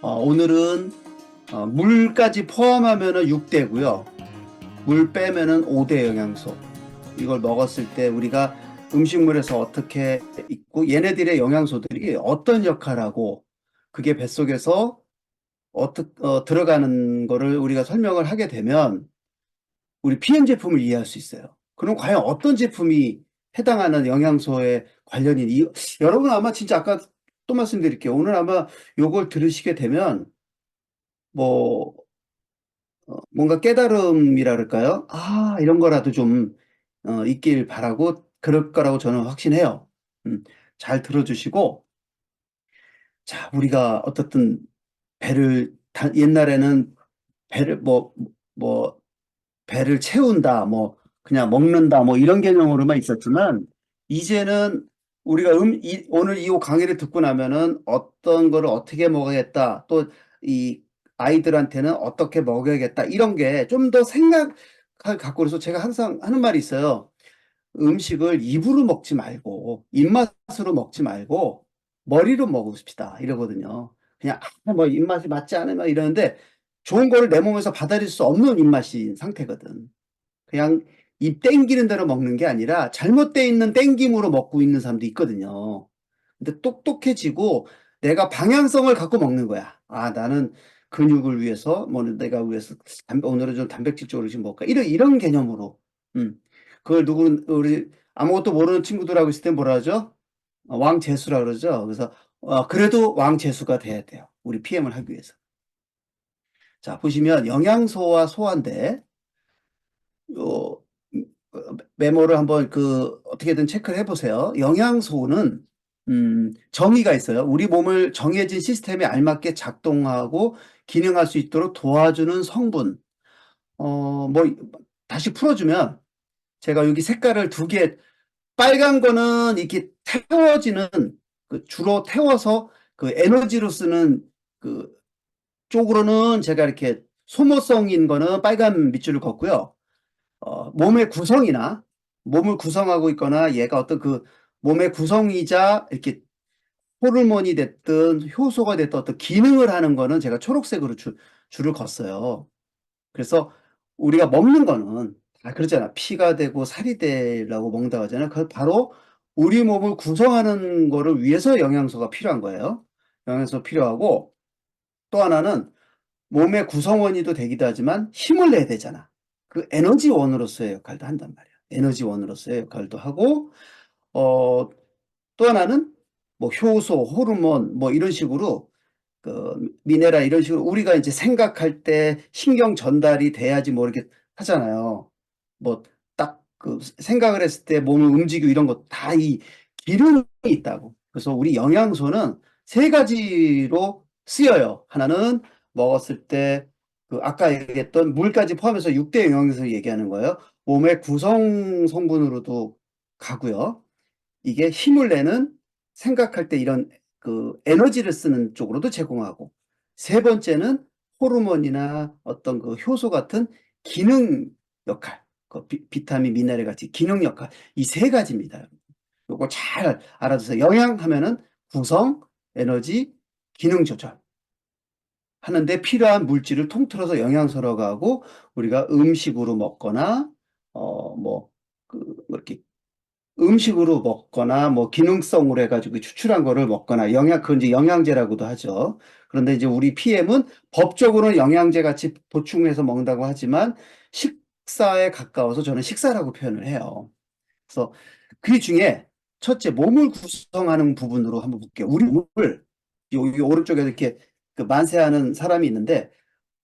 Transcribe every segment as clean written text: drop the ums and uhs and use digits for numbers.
오늘은 물까지 포함하면은 6대고요. 물 빼면은 5대 영양소. 이걸 먹었을 때 우리가 음식물에서 어떻게 있고 얘네들의 영양소들이 어떤 역할하고 그게 뱃속에서 들어가는 거를 우리가 설명을 하게 되면 우리 PM 제품을 이해할 수 있어요. 그럼 과연 어떤 제품이 해당하는 영양소에 관련이 여러분 아마 진짜 아까 또 말씀드릴게요. 오늘 아마 요걸 들으시게 되면 뭐 뭔가 깨달음이라 그럴까요? 이런 거라도 좀 있길 바라고 그럴 거라고 저는 확신해요. 음, 잘 들어주시고, 자, 우리가 어떻든 옛날에는 배를 뭐, 배를 채운다, 뭐, 그냥 먹는다, 뭐, 이런 개념으로만 있었지만, 이제는 우리가 오늘 이 강의를 듣고 나면은 어떤 거를 어떻게 먹어야겠다, 또 이 아이들한테는 어떻게 먹여야겠다, 이런 게 좀 더 생각을 갖고 그래서 제가 항상 하는 말이 있어요. 음식을 입으로 먹지 말고, 입맛으로 먹지 말고, 머리로 먹읍시다. 이러거든요. 그냥, 뭐, 입맛이 맞지 않으면 이러는데, 좋은 거를 내 몸에서 받아들일 수 없는 입맛인 상태거든. 그냥 입 땡기는 대로 먹는 게 아니라 잘못되어 있는 땡김으로 먹고 있는 사람도 있거든요. 근데 똑똑해지고 내가 방향성을 갖고 먹는 거야. 나는 근육을 위해서, 뭐 내가 위해서 오늘은 좀 단백질 쪽으로 좀 먹을까. 이런 개념으로. 음. 그걸 우리 아무것도 모르는 친구들하고 있을 때 뭐라 하죠? 왕재수라 그러죠. 그래서, 그래도 왕재수가 돼야 돼요. 우리 PM을 하기 위해서. 자, 보시면 영양소와 소화인데, 요, 메모를 한번 어떻게든 체크를 해보세요. 영양소는, 정의가 있어요. 우리 몸을 정해진 시스템에 알맞게 작동하고 기능할 수 있도록 도와주는 성분. 뭐, 다시 풀어주면, 제가 여기 색깔을 두 개, 빨간 거는 이렇게 태워지는, 주로 태워서 에너지로 쓰는 그 쪽으로는 제가 이렇게 소모성인 거는 빨간 밑줄을 걷고요. 몸의 구성이나 몸을 구성하고 있거나 얘가 어떤 몸의 구성이자 이렇게 호르몬이 됐든 효소가 됐든 어떤 기능을 하는 거는 제가 초록색으로 줄을 걷어요. 그래서 우리가 먹는 거는 그러잖아. 피가 되고 살이 되려고 먹는다고 하잖아요. 그 바로 우리 몸을 구성하는 거를 위해서 영양소가 필요한 거예요. 영양소 필요하고 또 하나는 몸의 구성원이도 되기도 하지만 힘을 내야 되잖아. 그 에너지원으로서의 역할도 한단 말이야. 에너지원으로서의 역할도 하고, 어, 또 하나는 뭐 효소, 호르몬, 뭐 이런 식으로, 미네랄 이런 식으로 우리가 이제 생각할 때 신경 전달이 돼야지 뭐 이렇게 하잖아요. 뭐 딱 생각을 했을 때 몸을 움직이고 이런 거 다 이 기름이 있다고. 그래서 우리 영양소는 세 가지로 쓰여요. 하나는 먹었을 때 아까 얘기했던 물까지 포함해서 6대 영양소 얘기하는 거예요. 몸의 구성 성분으로도 가고요. 이게 힘을 내는 생각할 때 이런 에너지를 쓰는 쪽으로도 제공하고 세 번째는 호르몬이나 어떤 효소 같은 기능 역할, 비타민, 미네랄 같이 기능 역할 이 세 가지입니다. 요거 잘 알아두세요. 영양 하면은 구성, 에너지, 기능 조절 하는데 필요한 물질을 통틀어서 영양소라고 하고 우리가 음식으로 먹거나 뭐 이렇게 음식으로 먹거나 뭐 기능성으로 해가지고 추출한 거를 먹거나 그건 이제 영양제라고도 하죠. 그런데 이제 우리 PM은 법적으로는 영양제 같이 보충해서 먹는다고 하지만 식사에 가까워서 저는 식사라고 표현을 해요. 그래서 그 중에 첫째 몸을 구성하는 부분으로 한번 볼게요. 우리 몸을 여기 오른쪽에 이렇게 만세하는 사람이 있는데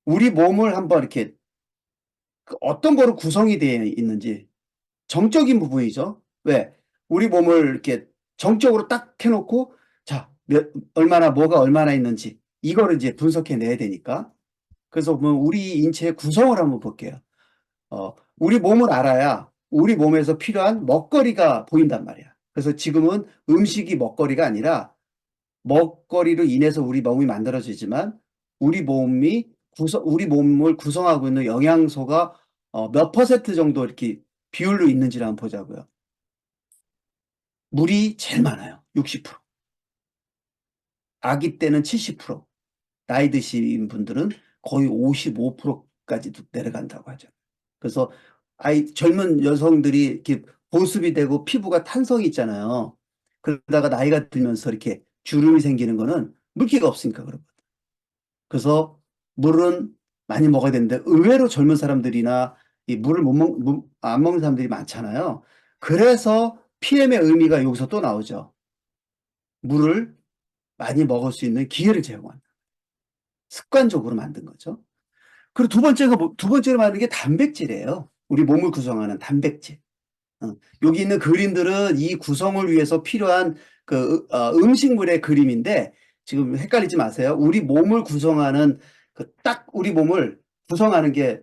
우리 몸을 한번 이렇게 어떤 거로 구성이 되어 있는지 정적인 부분이죠. 왜? 우리 몸을 이렇게 정적으로 딱 해놓고, 자, 뭐가 얼마나 있는지, 이거를 이제 분석해 내야 되니까. 그래서 보면 우리 인체의 구성을 한번 볼게요. 우리 몸을 알아야 우리 몸에서 필요한 먹거리가 보인단 말이야. 그래서 지금은 음식이 먹거리가 아니라 먹거리로 인해서 우리 몸이 만들어지지만 우리 몸을 구성하고 있는 영양소가 몇 퍼센트 정도 이렇게 비율로 있는지를 한번 보자고요. 물이 제일 많아요. 60%. 아기 때는 70%. 나이 드신 분들은 거의 55%까지도 내려간다고 하죠. 그래서 젊은 여성들이 이렇게 보습이 되고 피부가 탄성이 있잖아요. 그러다가 나이가 들면서 이렇게 주름이 생기는 거는 물기가 없으니까 그런 거예요. 그래서 물은 많이 먹어야 되는데 의외로 젊은 사람들이나 이 물을 안 먹는 사람들이 많잖아요. 그래서 PM의 의미가 여기서 또 나오죠. 물을 많이 먹을 수 있는 기회를 제공한다. 습관적으로 만든 거죠. 그리고 두 번째로 말하는 게 단백질이에요. 우리 몸을 구성하는 단백질. 여기 있는 그림들은 이 구성을 위해서 필요한 음식물의 그림인데 지금 헷갈리지 마세요. 우리 몸을 구성하는 딱 우리 몸을 구성하는 게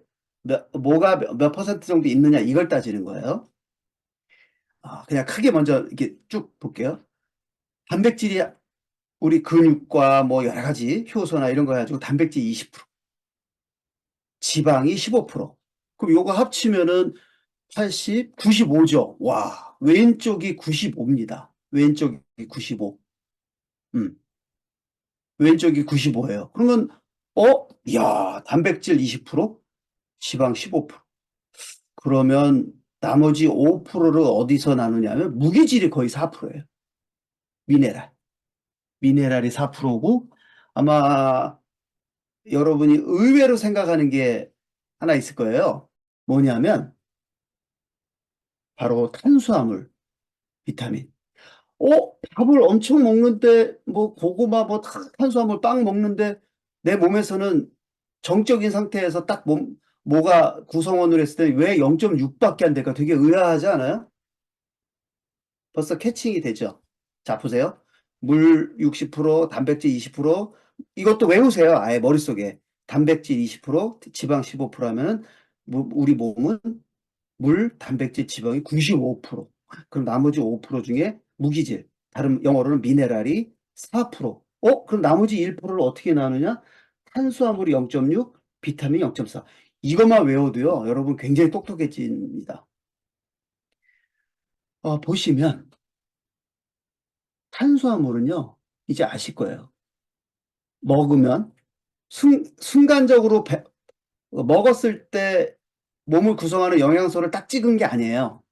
뭐가 몇 퍼센트 정도 있느냐 이걸 따지는 거예요. 그냥 크게 먼저 이렇게 쭉 볼게요. 단백질이 우리 근육과 뭐 여러 가지 효소나 이런 거 가지고 단백질 20%, 지방이 15%. 그럼 요거 합치면은 80, 95죠. 와, 왼쪽이 95입니다. 왼쪽이 95. 음, 왼쪽이 95예요. 그러면 야, 단백질 20%, 지방 15%. 그러면 나머지 5%를 어디서 나누냐면 무기질이 거의 4%예요. 미네랄. 미네랄이 4%고 아마 여러분이 의외로 생각하는 게 하나 있을 거예요. 뭐냐면 바로 탄수화물, 비타민. 밥을 엄청 먹는데, 뭐, 고구마, 뭐, 탄수화물 빵 먹는데, 내 몸에서는 정적인 상태에서 딱 뭐가 구성원으로 했을 때 왜 0.6밖에 안 될까? 되게 의아하지 않아요? 벌써 캐칭이 되죠? 자, 보세요. 물 60%, 단백질 20%, 이것도 외우세요. 아예 머릿속에. 단백질 20%, 지방 15% 하면 우리 몸은 물, 단백질, 지방이 95%. 그럼 나머지 5% 중에 무기질, 다른 영어로는 미네랄이 4%. 그럼 나머지 1%를 어떻게 나누냐? 탄수화물이 0.6, 비타민 0.4. 이것만 외워도요, 여러분 굉장히 똑똑해집니다. 보시면 탄수화물은요, 이제 아실 거예요. 먹으면 순간적으로 먹었을 때 몸을 구성하는 영양소를 딱 찍은 게 아니에요.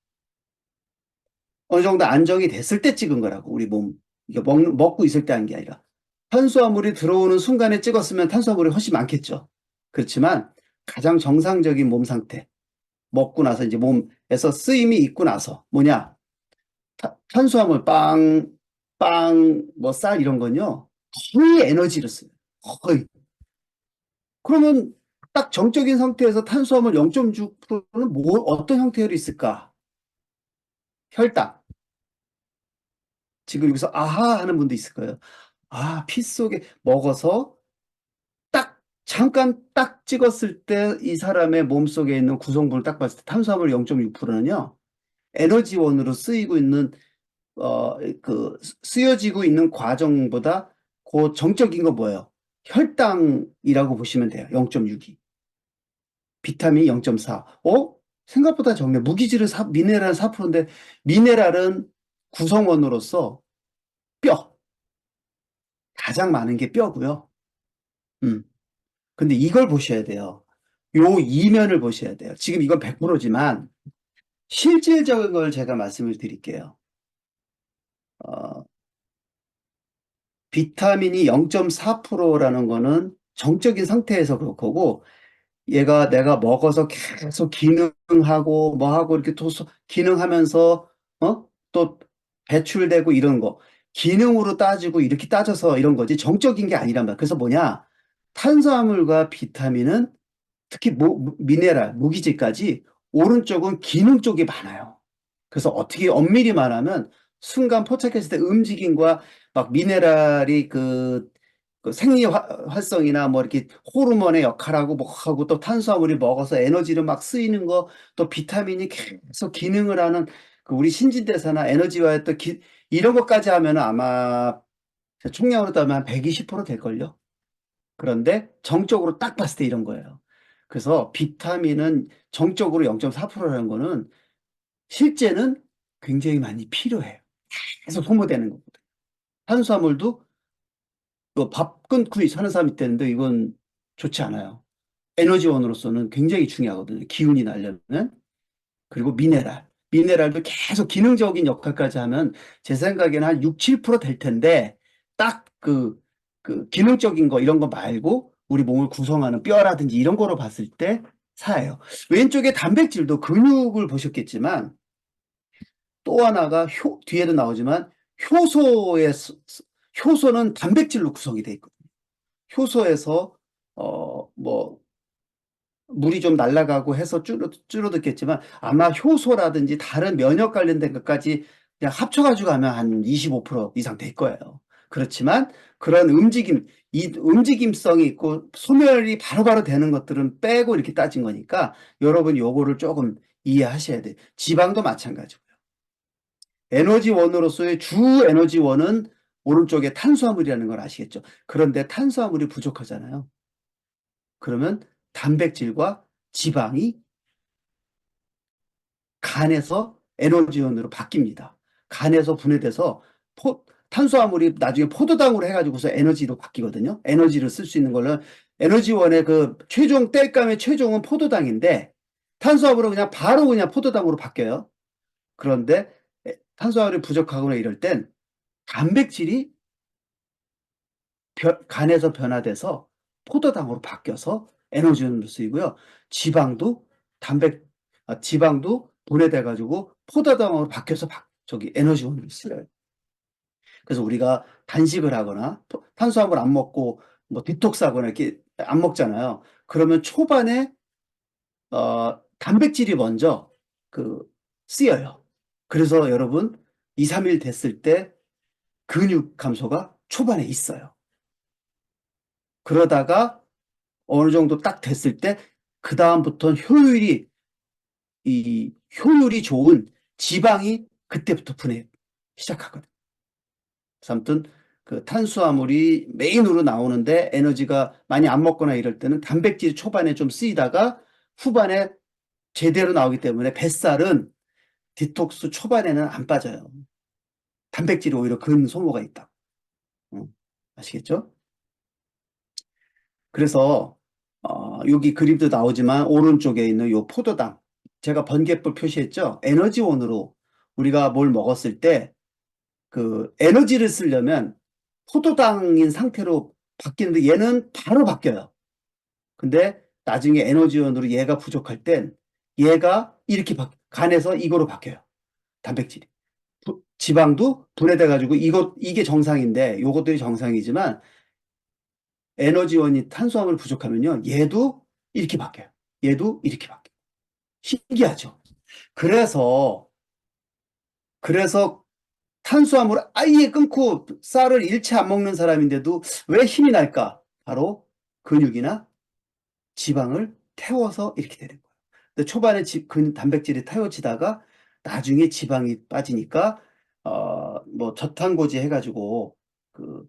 어느 정도 안정이 됐을 때 찍은 거라고, 우리 몸. 이게 먹고 있을 때 한 게 아니라. 탄수화물이 들어오는 순간에 찍었으면 탄수화물이 훨씬 많겠죠. 그렇지만 가장 정상적인 몸 상태, 먹고 나서 이제 몸에서 쓰임이 있고 나서 뭐냐? 탄수화물, 뭐 쌀 이런 건요. 거의 에너지를 써요. 거의. 그러면 딱 정적인 상태에서 탄수화물 0.6%는 어떤 형태로 있을까? 혈당. 지금 여기서 아하 하는 분도 있을 거예요. 피 속에 먹어서 딱 잠깐 딱 찍었을 때 이 사람의 몸속에 있는 구성분을 딱 봤을 때 탄수화물 0.6%는요. 에너지원으로 쓰이고 있는 쓰여지고 있는 과정보다 그 정적인 거 뭐예요? 혈당이라고 보시면 돼요. 0.6이. 비타민 0.4. 생각보다 적네. 무기질은 미네랄 4%인데 미네랄은 구성원으로서 뼈. 가장 많은 게 뼈고요. 음. 근데 이걸 보셔야 돼요. 요 이면을 보셔야 돼요. 지금 이건 100%지만 실질적인 걸 제가 말씀을 드릴게요. 어, 비타민이 0.4%라는 거는 정적인 상태에서 그럴 거고 얘가 내가 먹어서 계속 기능하고 뭐 하고 이렇게 또 기능하면서 또 배출되고 이런 거 기능으로 따지고 이렇게 따져서 이런 거지 정적인 게 아니란 말이야. 그래서 뭐냐? 탄수화물과 비타민은 특히 미네랄, 무기질까지 오른쪽은 기능 쪽이 많아요. 그래서 어떻게 엄밀히 말하면 순간 포착했을 때 움직임과 막 미네랄이 그 생리 활성이나 뭐 이렇게 호르몬의 역할하고 뭐 하고 또 탄수화물이 먹어서 에너지를 막 쓰이는 거 또 비타민이 계속 기능을 하는 그 우리 신진대사나 에너지와의 또 이런 것까지 하면은 아마 총량으로 따면 한 120% 될걸요. 그런데 정적으로 딱 봤을 때 이런 거예요. 그래서 비타민은 정적으로 0.4%라는 거는 실제는 굉장히 많이 필요해요. 계속 소모되는 거거든요. 탄수화물도 밥 끊고 사는 사람이 있다는데 이건 좋지 않아요. 에너지원으로서는 굉장히 중요하거든요. 기운이 나려면. 그리고 미네랄. 미네랄도 계속 기능적인 역할까지 하면 제 생각에는 한 6, 7%될 텐데 딱 그 기능적인 거 이런 거 말고 우리 몸을 구성하는 뼈라든지 이런 거로 봤을 때 사예요. 왼쪽에 단백질도 근육을 보셨겠지만 또 하나가 뒤에도 나오지만 효소의 효소는 단백질로 구성이 돼 있거든요. 효소에서 뭐 물이 좀 날아가고 해서 줄어들겠지만 아마 효소라든지 다른 면역 관련된 것까지 그냥 합쳐가지고 하면 한 25% 이상 될 거예요. 그렇지만 그런 이 움직임성이 있고 소멸이 바로바로 되는 것들은 빼고 이렇게 따진 거니까 여러분 요거를 조금 이해하셔야 돼요. 지방도 마찬가지고요. 에너지원으로서의 주 에너지원은 오른쪽에 탄수화물이라는 걸 아시겠죠? 그런데 탄수화물이 부족하잖아요. 그러면 단백질과 지방이 간에서 에너지원으로 바뀝니다. 간에서 분해돼서 탄수화물이 나중에 포도당으로 해가지고서 에너지로 바뀌거든요. 에너지를 쓸 수 있는 걸로 에너지원의 그 최종 땔감의 최종은 포도당인데 탄수화물은 그냥 바로 그냥 포도당으로 바뀌어요. 그런데 탄수화물이 부족하거나 이럴 땐 단백질이 간에서 변화돼서 포도당으로 바뀌어서 에너지원으로 쓰이고요. 지방도 단백 지방도 분해돼 가지고 포도당으로 바뀌어서 저기 에너지원으로 쓰여요. 그래서 우리가 단식을 하거나 탄수화물 안 먹고 뭐 디톡스 하거나 이렇게 안 먹잖아요. 그러면 초반에 단백질이 먼저 그 쓰여요. 그래서 여러분 2, 3일 됐을 때 근육 감소가 초반에 있어요. 그러다가 어느 정도 딱 됐을 때 그다음부터는 효율이 좋은 지방이 그때부터 분해 시작하거든. 그래서 아무튼 그 탄수화물이 메인으로 나오는데 에너지가 많이 안 먹거나 이럴 때는 단백질이 초반에 좀 쓰이다가 후반에 제대로 나오기 때문에 뱃살은 디톡스 초반에는 안 빠져요. 단백질이 오히려 근 소모가 있다. 아시겠죠? 그래서 여기 그림도 나오지만 오른쪽에 있는 요 포도당 제가 번개불 표시했죠. 에너지원으로 우리가 뭘 먹었을 때 그 에너지를 쓰려면 포도당인 상태로 바뀌는데 얘는 바로 바뀌어요. 근데 나중에 에너지원으로 얘가 부족할 땐 얘가 이렇게 간에서 이거로 바뀌어요. 단백질이. 지방도 분해돼 가지고 이게 정상인데 요것들이 정상이지만 에너지원이 탄수화물 부족하면요. 얘도 이렇게 바뀌어요. 얘도 이렇게 바뀌어요. 신기하죠? 그래서, 그래서 탄수화물을 아예 끊고 쌀을 일체 안 먹는 사람인데도 왜 힘이 날까? 바로 근육이나 지방을 태워서 이렇게 되는 거예요. 근데 초반에 단백질이 태워지다가 나중에 지방이 빠지니까, 뭐 저탄고지 해가지고 그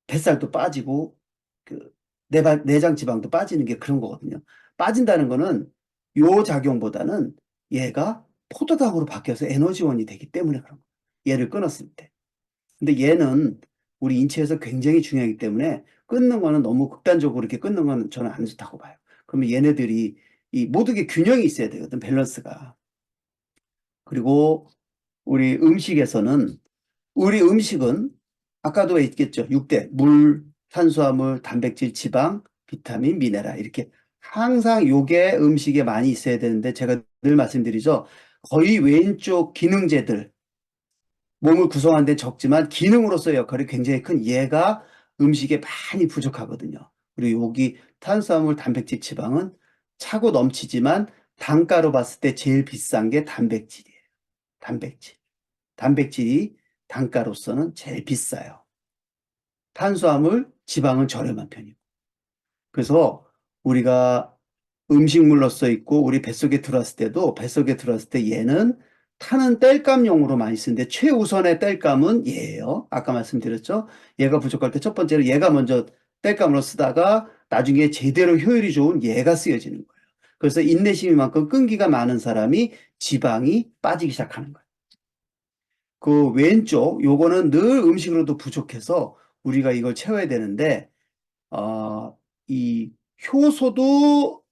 뱃살도 빠지고 그 내장 지방도 빠지는 게 그런 거거든요. 빠진다는 거는 요 작용보다는 얘가 포도당으로 바뀌어서 에너지원이 되기 때문에 그런 거예요. 얘를 끊었을 때. 근데 얘는 우리 인체에서 굉장히 중요하기 때문에 끊는 거는 너무 극단적으로 이렇게 끊는 건 저는 안 좋다고 봐요. 그러면 얘네들이 이 모든 게 균형이 있어야 되거든, 밸런스가. 그리고 우리 음식은 아까도 있겠죠. 6대 물, 탄수화물, 단백질, 지방, 비타민, 미네랄 이렇게 항상 요게 음식에 많이 있어야 되는데 제가 늘 말씀드리죠. 거의 왼쪽 기능제들 몸을 구성하는 데 적지만 기능으로서의 역할이 굉장히 큰 얘가 음식에 많이 부족하거든요. 그리고 여기 탄수화물, 단백질, 지방은 차고 넘치지만 단가로 봤을 때 제일 비싼 게 단백질이에요. 단백질. 단백질이 단가로서는 제일 비싸요. 탄수화물, 지방은 저렴한 편이고. 그래서 우리가 음식물로서 있고 우리 뱃속에 들어왔을 때도 뱃속에 들어왔을 때 얘는 타는 땔감용으로 많이 쓰는데 최우선의 땔감은 얘예요. 아까 말씀드렸죠. 얘가 부족할 때 첫 번째로 얘가 먼저 땔감으로 쓰다가 나중에 제대로 효율이 좋은 얘가 쓰여지는 거예요. 그래서 인내심이만큼 끈기가 많은 사람이 지방이 빠지기 시작하는 거예요. 그 왼쪽 요거는 늘 음식으로도 부족해서 우리가 이걸 채워야 되는데, 이 효소도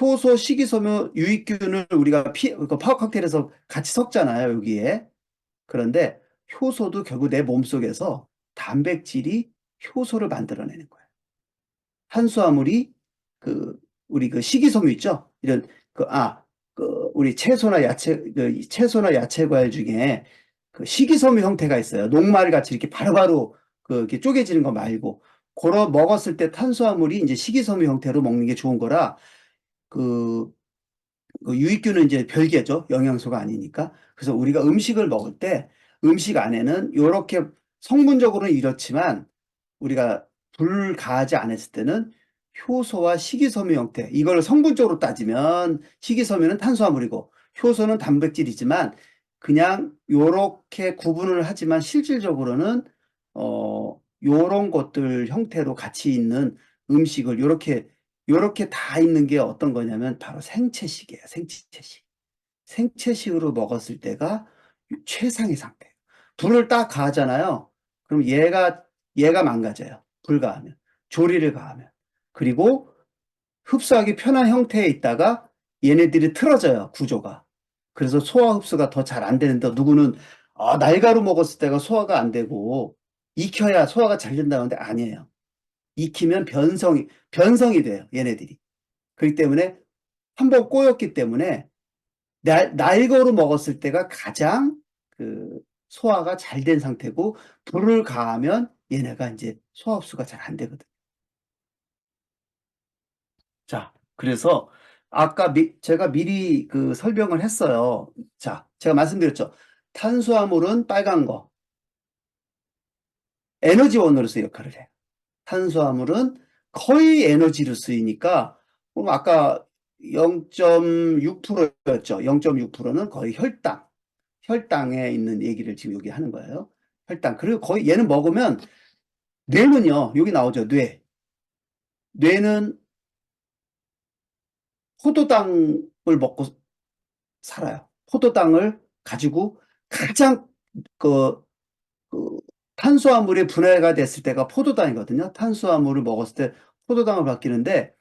효소, 식이섬유, 유익균을 우리가 그 파워 칵테일에서 같이 섞잖아요, 여기에. 그런데 효소도 결국 내 몸속에서 단백질이 효소를 만들어내는 거예요. 탄수화물이 그 우리 그 식이섬유 있죠? 이런 우리 채소나 야채 채소나 야채 과일 중에 그 식이섬유 형태가 있어요. 녹말 같이 이렇게 바로바로 이렇게 쪼개지는 거 말고 그거 먹었을 때 탄수화물이 이제 식이섬유 형태로 먹는 게 좋은 거라 그, 그 유익균은 이제 별개죠. 영양소가 아니니까. 그래서 우리가 음식을 먹을 때 음식 안에는 이렇게 성분적으로는 이렇지만 우리가 불 가하지 않았을 때는 효소와 식이섬유 형태, 이걸 성분적으로 따지면 식이섬유는 탄수화물이고 효소는 단백질이지만 그냥 요렇게 구분을 하지만 실질적으로는 요런 것들 형태로 같이 있는 음식을 요렇게 다 있는 게 어떤 거냐면 바로 생채식이에요. 생채식. 생채식으로 먹었을 때가 최상의 상태. 불을 딱 가하잖아요. 그럼 얘가 망가져요. 불 가하면. 조리를 가하면. 그리고 흡수하기 편한 형태에 있다가 얘네들이 틀어져요. 구조가. 그래서 소화 흡수가 더 잘 안 되는데 누구는 날가루 먹었을 때가 소화가 안 되고 익혀야 소화가 잘 된다는데 아니에요. 익히면 변성이 돼요. 얘네들이. 그렇기 때문에 한번 꼬였기 때문에 날거로 먹었을 때가 가장 그 소화가 잘 된 상태고 불을 가하면 얘네가 이제 소화 흡수가 잘 안 되거든. 자, 그래서 아까 제가 미리 그 설명을 했어요. 자, 제가 말씀드렸죠. 탄수화물은 빨간 거, 에너지원으로서 역할을 해요. 탄수화물은 거의 에너지로 쓰이니까 그럼 아까 0.6%였죠. 0.6%는 거의 혈당에 있는 얘기를 지금 여기 하는 거예요. 혈당. 그리고 거의 얘는 먹으면 뇌는요. 여기 나오죠. 뇌는 포도당을 먹고 살아요. 포도당을 가지고 가장 그, 그 탄수화물이 분해가 됐을 때가 포도당이거든요. 탄수화물을 먹었을 때 포도당을 바뀌는데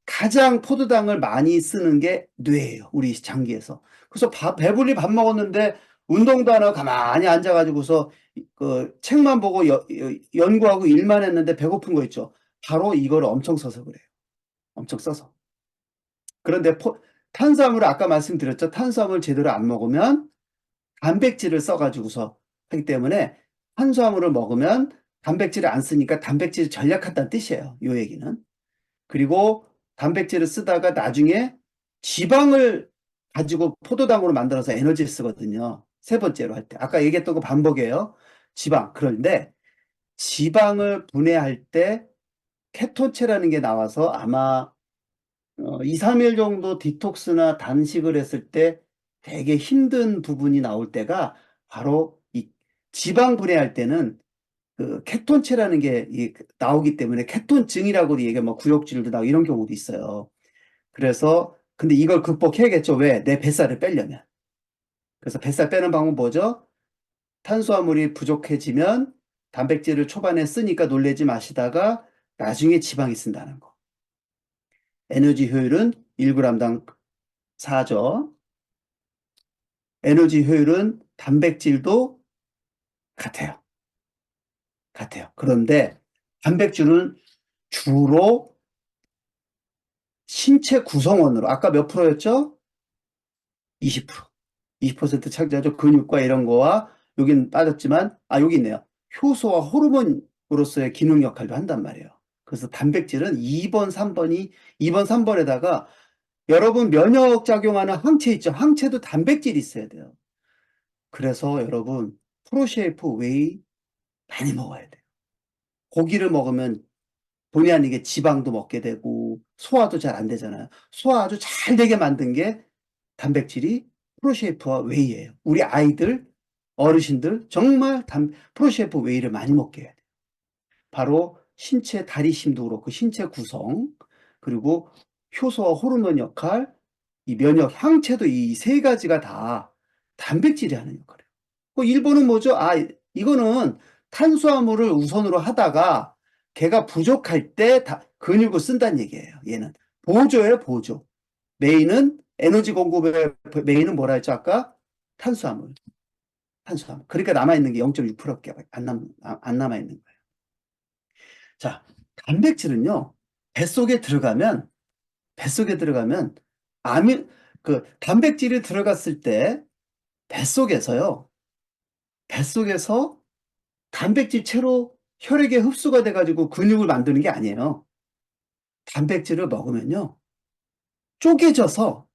가장 포도당을 많이 쓰는 게 뇌예요. 우리 장기에서. 그래서 배불리 밥 먹었는데 운동도 안 하고 가만히 앉아가지고서 그 책만 보고 연구하고 일만 했는데 배고픈 거 있죠. 바로 이걸 엄청 써서 그래요. 엄청 써서. 그런데 탄수화물을 아까 말씀드렸죠. 탄수화물 제대로 안 먹으면 단백질을 써가지고서 하기 때문에 탄수화물을 먹으면 단백질을 안 쓰니까 단백질이 전략한다는 뜻이에요. 이 얘기는. 그리고 단백질을 쓰다가 나중에 지방을 가지고 포도당으로 만들어서 에너지를 쓰거든요. 세 번째로 할 때. 아까 얘기했던 거 반복이에요. 지방. 그런데 지방을 분해할 때 케톤체라는 게 나와서 아마 2, 3일 정도 디톡스나 단식을 했을 때 되게 힘든 부분이 나올 때가 바로 이 지방 분해할 때는 그 케톤체라는 게 나오기 때문에 케톤증이라고 얘기하면 뭐 구역질도 나고 이런 경우도 있어요. 그래서 근데 이걸 극복해야겠죠. 왜? 내 뱃살을 빼려면. 그래서 뱃살 빼는 방법은 뭐죠? 탄수화물이 부족해지면 단백질을 초반에 쓰니까 놀래지 마시다가 나중에 지방이 쓴다는 거. 에너지 효율은 1g당 4죠. 에너지 효율은 단백질도 같아요. 같아요. 그런데 단백질은 주로 신체 구성원으로 아까 몇 프로였죠? 20%. 20% 차지하죠. 근육과 이런 거와 여긴 빠졌지만 여기 있네요. 효소와 호르몬으로서의 기능 역할도 한단 말이에요. 그래서 단백질은 2번, 3번에다가 여러분 면역 작용하는 항체 있죠. 항체도 단백질이 있어야 돼요. 그래서 여러분 프로쉐이프 웨이 많이 먹어야 돼요. 고기를 먹으면 본의 아니게 지방도 먹게 되고 소화도 잘 안 되잖아요. 소화 아주 잘 되게 만든 게 단백질이 프로쉐이프와 웨이예요. 우리 아이들, 어르신들 정말 프로쉐이프 웨이를 많이 먹게 해야 돼요. 바로 신체 다리심도 그렇고 신체 구성 그리고 효소와 호르몬 역할, 이 면역 항체도 이 세 가지가 다 단백질이 하는 역할이에요. 일본은 뭐죠? 이거는 탄수화물을 우선으로 하다가 걔가 부족할 때 근육을 쓴다는 얘기예요. 얘는 보조예요, 보조. 메인은 에너지 공급의 메인은 뭐라 했죠, 아까? 탄수화물. 탄수화물. 그러니까 남아있는 게 0.6%밖에 안 남아있는 거예요. 자, 단백질은요, 뱃속에 들어가면, 뱃속에 들어가면, 아미, 단백질이 들어갔을 때, 뱃속에서요, 뱃속에서 단백질 채로 혈액에 흡수가 돼가지고 근육을 만드는 게 아니에요. 단백질을 먹으면요, 쪼개져서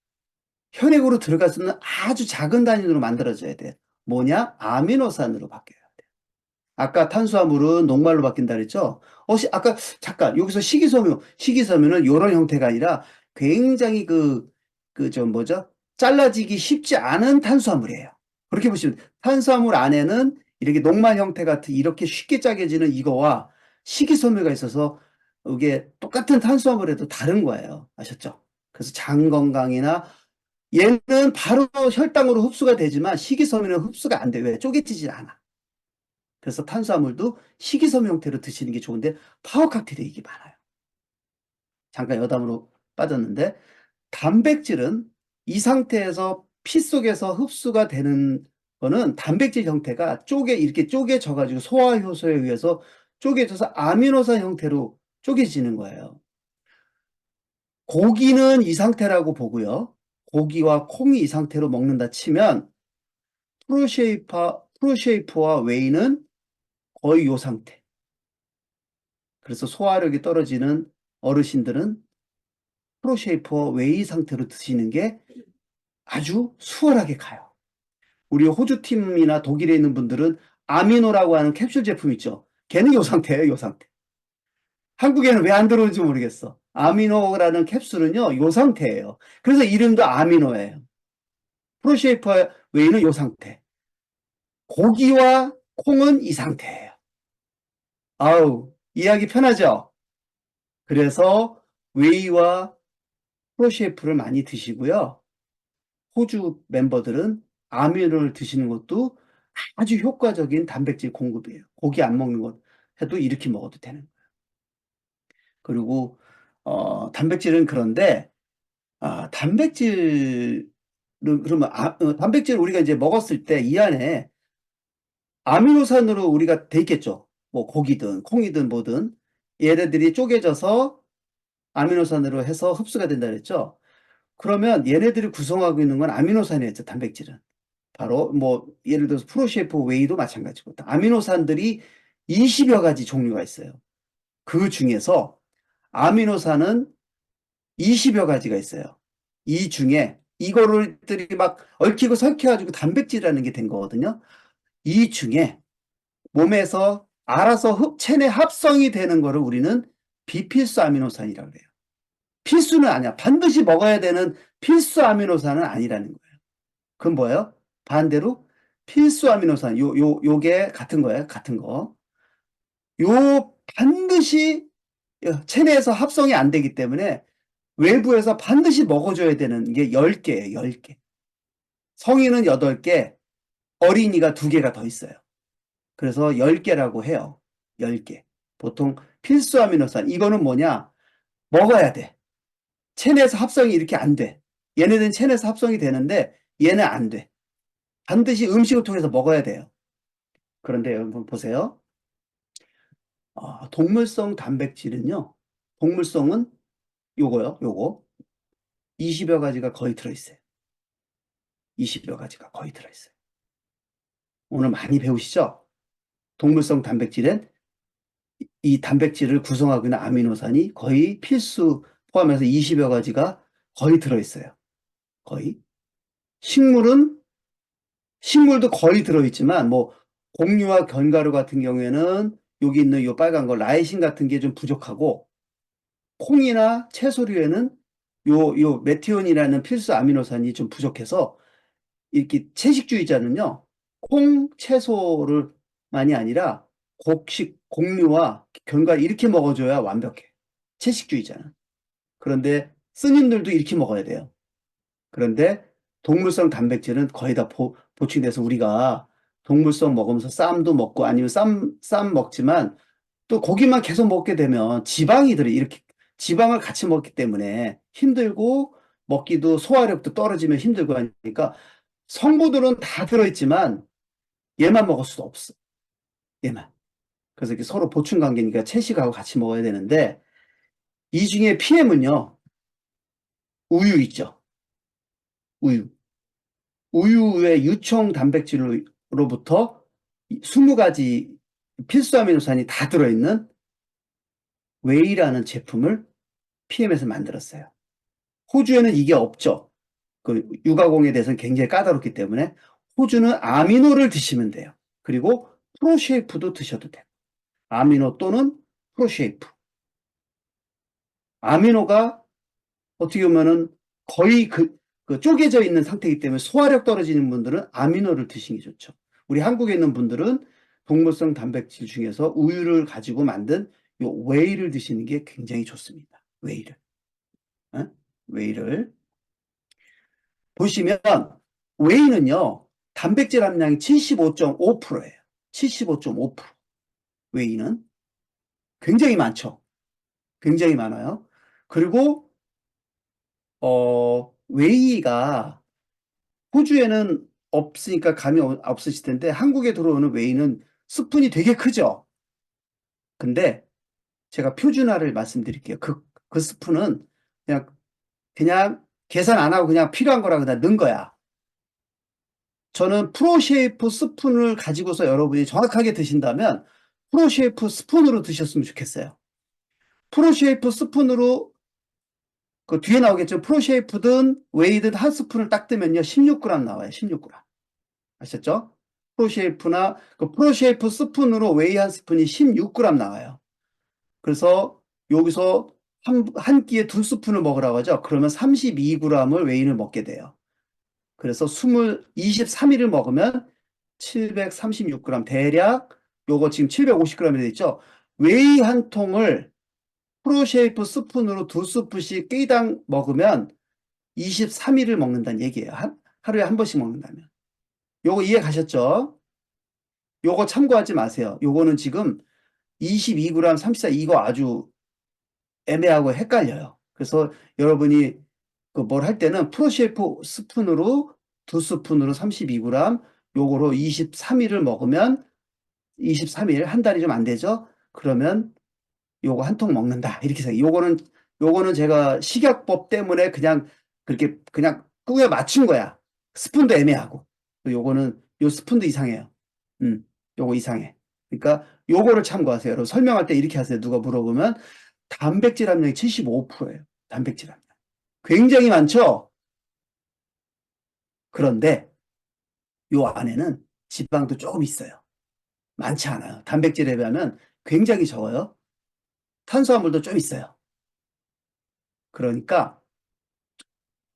혈액으로 들어갈 수 있는 아주 작은 단위로 만들어져야 돼요. 뭐냐? 아미노산으로 바뀌어요. 아까 탄수화물은 녹말로 바뀐다 그랬죠? 아까, 잠깐, 여기서 식이섬유는 이런 형태가 아니라 굉장히 뭐죠? 잘라지기 쉽지 않은 탄수화물이에요. 그렇게 보시면, 탄수화물 안에는 이렇게 녹말 형태 같은 이렇게 쉽게 짜겨지는 이거와 식이섬유가 있어서 이게 똑같은 탄수화물에도 다른 거예요. 아셨죠? 그래서 장 건강이나 얘는 바로 혈당으로 흡수가 되지만 식이섬유는 흡수가 안 돼요. 왜? 쪼개지질 않아. 그래서 탄수화물도 식이섬유 형태로 드시는 게 좋은데 파워칵테일이 이게 많아요. 잠깐 여담으로 빠졌는데 단백질은 이 상태에서 피 속에서 흡수가 되는 거는 단백질 형태가 이렇게 쪼개져 가지고 소화 효소에 의해서 쪼개져서 아미노산 형태로 쪼개지는 거예요. 고기는 이 상태라고 보고요. 고기와 콩이 이 상태로 먹는다 치면 프로쉐이프와 웨이는 거의 이 상태. 그래서 소화력이 떨어지는 어르신들은 프로쉐이퍼 웨이 상태로 드시는 게 아주 수월하게 가요. 우리 호주팀이나 독일에 있는 분들은 아미노라고 하는 캡슐 제품 있죠. 걔는 요 상태예요, 요 상태. 한국에는 왜 안 들어오는지 모르겠어. 아미노라는 캡슐은요, 요 상태예요. 그래서 이름도 아미노예요. 프로쉐이퍼 웨이는 요 상태. 고기와 콩은 이 상태예요. 아우, 이해하기 편하죠? 그래서 웨이와 프로셰프를 많이 드시고요. 호주 멤버들은 아미노를 드시는 것도 아주 효과적인 단백질 공급이에요. 고기 안 먹는 것 해도 이렇게 먹어도 되는 거예요. 그리고 단백질은 그런데 단백질은 그러면 단백질 우리가 이제 먹었을 때 이 안에 아미노산으로 우리가 돼 있겠죠. 뭐 고기든 콩이든 뭐든 얘네들이 쪼개져서 아미노산으로 해서 흡수가 된다 그랬죠. 그러면 얘네들이 구성하고 있는 건 아미노산이었죠, 단백질은. 바로 뭐 예를 들어서 프로셰프 웨이도 마찬가지고 아미노산들이 20여 가지 종류가 있어요. 그 중에서 아미노산은 20여 가지가 있어요. 이 중에 이거를들이 막 얽히고 설켜가지고 단백질이라는 게 된 거거든요. 이 중에 몸에서 알아서 체내 합성이 되는 거를 우리는 비필수 아미노산이라고 해요. 필수는 아니야. 반드시 먹어야 되는 필수 아미노산은 아니라는 거예요. 그건 뭐예요? 반대로 필수 아미노산, 요게 같은 거예요. 같은 거. 반드시 체내에서 합성이 안 되기 때문에 외부에서 반드시 먹어줘야 되는 게 10개예요. 10개. 성인은 8개, 어린이가 2개가 더 있어요. 그래서 10개라고 해요. 10개. 보통 필수 아미노산. 이거는 뭐냐? 먹어야 돼. 체내에서 합성이 이렇게 안 돼. 얘네들은 체내에서 합성이 되는데 얘는 안 돼. 반드시 음식을 통해서 먹어야 돼요. 그런데 여러분 보세요. 동물성 단백질은요. 동물성은 요거요. 요거. 20여 가지가 거의 들어있어요. 20여 가지가 거의 들어있어요. 오늘 많이 배우시죠? 동물성 단백질엔 이 단백질을 구성하고 있는 아미노산이 거의 필수 포함해서 20여 가지가 거의 들어있어요. 거의. 식물은 식물도 거의 들어있지만 뭐 곡류와 견과류 같은 경우에는 여기 있는 요 빨간 거 라이신 같은 게 좀 부족하고 콩이나 채소류에는 요 메티온이라는 필수 아미노산이 좀 부족해서 이렇게 채식주의자는요 콩, 채소를만이 아니라 곡류와 견과류 이렇게 먹어줘야 완벽해. 채식주의자는. 그런데 스님들도 이렇게 먹어야 돼요. 그런데 동물성 단백질은 거의 다 보충돼서 우리가 동물성 먹으면서 쌈도 먹고 아니면 쌈 먹지만 또 고기만 계속 먹게 되면 지방이들이 이렇게 지방을 같이 먹기 때문에 힘들고 먹기도 소화력도 떨어지면 힘들고 하니까 성분들은 다 들어있지만 얘만 먹을 수도 없어. 얘만. 그래서 이렇게 서로 보충 관계니까 채식하고 같이 먹어야 되는데 이 중에 PM은요. 우유 있죠. 우유. 우유의 유청 단백질로부터 20가지 필수 아미노산이 다 들어있는 웨이라는 제품을 PM에서 만들었어요. 호주에는 이게 없죠. 그 유가공에 대해서는 굉장히 까다롭기 때문에 호주는 아미노를 드시면 돼요. 그리고 프로쉐이프도 드셔도 돼요. 아미노 또는 프로쉐이프. 아미노가 어떻게 보면은 거의 그 쪼개져 있는 상태이기 때문에 소화력 떨어지는 분들은 아미노를 드시는 게 좋죠. 우리 한국에 있는 분들은 동물성 단백질 중에서 우유를 가지고 만든 요 웨이를 드시는 게 굉장히 좋습니다. 웨이를. 어? 웨이를. 보시면 웨이는요. 단백질 함량이 75.5%예요. 75.5%. 웨이는 굉장히 많죠. 굉장히 많아요. 그리고 웨이가 호주에는 없으니까 감이 없으실 텐데 한국에 들어오는 웨이는 스푼이 되게 크죠. 근데 제가 표준화를 말씀드릴게요. 그 스푼은 그냥 계산 안 하고 그냥 필요한 거라 그냥 넣은 거야. 저는 프로쉐이프 스푼을 가지고서 여러분이 정확하게 드신다면 프로쉐이프 스푼으로 드셨으면 좋겠어요. 프로쉐이프 스푼으로 그 뒤에 나오겠죠. 프로쉐이프든 웨이든 한 스푼을 딱 뜨면요. 16g 나와요. 16g. 아셨죠? 프로쉐이프나 그 프로쉐이프 스푼으로 웨이 한 스푼이 16g 나와요. 그래서 여기서 한 끼에 두 스푼을 먹으라고 하죠. 그러면 32g을 웨이를 먹게 돼요. 그래서 23일을 먹으면 736g 대략 요거 지금 750g이 돼 있죠. 웨이 한 통을 프로쉐이프 스푼으로 두 스푼씩 끼당 먹으면 23일을 먹는다는 얘기예요. 하루에 한 번씩 먹는다면. 요거 이해 가셨죠? 요거 참고하지 마세요. 요거는 지금 22g, 34 이거 아주 애매하고 헷갈려요. 그래서 여러분이 그 뭘 할 때는 프로쉐이프 스푼으로 두 스푼으로 32g 요거로 23일을 먹으면 23일 한 달이 좀 안 되죠? 그러면 요거 한 통 먹는다. 이렇게 생각해요. 요거는 제가 식약법 때문에 그냥 그렇게 그냥 꾸겨 맞춘 거야. 스푼도 애매하고. 요거는 요 스푼도 이상해요. 요거 이상해. 그러니까 요거를 참고하세요. 여러분 설명할 때 이렇게 하세요. 누가 물어보면 단백질 함량이 75%예요. 단백질 함량. 굉장히 많죠? 그런데 요 안에는 지방도 조금 있어요. 많지 않아요. 단백질에 비하면 굉장히 적어요. 탄수화물도 좀 있어요. 그러니까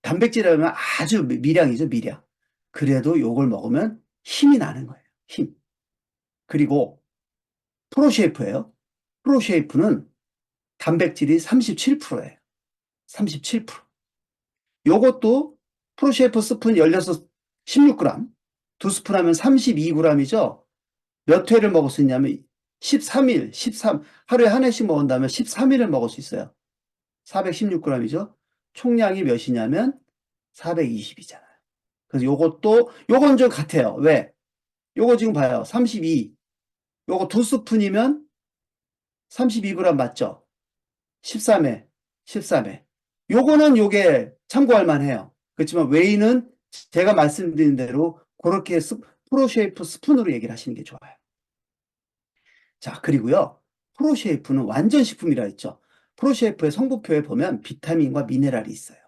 단백질에 비하면 아주 미량이죠, 미량. 그래도 요걸 먹으면 힘이 나는 거예요. 힘. 그리고 프로쉐이프예요. 프로쉐이프는 단백질이 37%예요. 37%. 요것도 프로쉐이프 스푼 16, 16g, 두 스푼 하면 32g이죠. 몇 회를 먹을 수 있냐면 13일, 13, 하루에 한 회씩 먹은다면 13일을 먹을 수 있어요. 416g이죠. 총량이 몇이냐면 420이잖아요. 그래서 요건 좀 같아요. 왜? 요거 지금 봐요. 32. 요거 두 스푼이면 32g 맞죠? 13회, 13회. 요거는 요게 참고할 만해요. 그렇지만 웨이는 제가 말씀드린 대로 그렇게 프로쉐이프 스푼으로 얘기를 하시는 게 좋아요. 자, 그리고요. 프로쉐이프는 완전 식품이라 했죠. 프로쉐이프의 성분표에 보면 비타민과 미네랄이 있어요.